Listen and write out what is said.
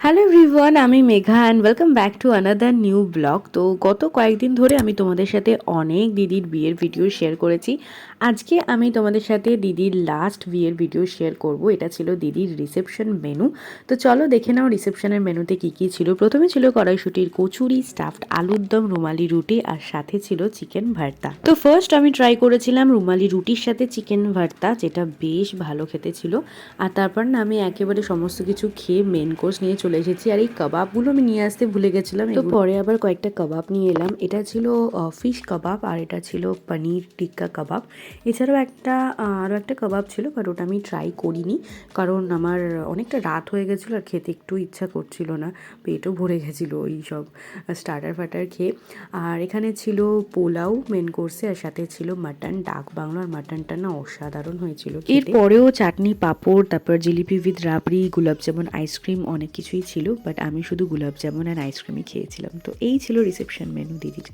Hello everyone, আমি Megha and welcome back to another new blog. তো গত কয়েকদিন ধরে আমি তোমাদের সাথে অনেক দিদির বিয়ের ভিডিও শেয়ার করেছি। আজকে আমি তোমাদের সাথে দিদির লাস্ট বিয়ের ভিডিও শেয়ার করব। এটা ছিল দিদির রিসেপশন মেনু। তো চলো দেখে নাও রিসেপশনের মেনুতে কী কী ছিল। প্রথমে ছিল কড়াইশুঁটির কচুরি, স্টাফড আলুর দম, রুমালি রুটি আর সাথে ছিল চিকেন ভর্তা। তো ফার্স্ট আমি ট্রাই করেছিলাম রুমালি রুটির সাথে চিকেন ভর্তা, যেটা বেশ ভালো খেতে ছিল। আর তারপর না আমি একেবারে সমস্ত কিছু খেয়ে মেন কোর্স নিয়ে চলে এসেছি। আর এই কাবাবগুলো আমি নিয়ে আসতে ভুলে গেছিলাম, তো পরে আবার কয়েকটা কাবাব নিয়ে এলাম। এটা ছিল ফিশ কাবাব আর এটা ছিল পনির টিক্কা কাবাব। এছাড়াও আরও একটা কাবাব ছিল, বাট ওটা আমি ট্রাই করিনি কারণ আমার অনেকটা রাত হয়ে গেছিলো আর খেতে একটু ইচ্ছা করছিল না, পেটও ভরে গেছিলো ওই সব স্টার্টার ফাটার খেয়ে। আর এখানে ছিল পোলাও মেন কোর্সে, আর সাথে ছিল মাটন। ডাক বাংলার মাটনটা না অসাধারণ হয়েছিল। এরপরেও চাটনি, পাঁপড়, তারপর জিলিপি উইথ রাবড়ি, গোলাপজামুন, আইসক্রিম, অনেক কিছুই ছিল, বাট আমি শুধু গোলাপজামুন আর আইসক্রিমই খেয়েছিলাম। তো এই ছিল রিসেপশন মেনু দিদির।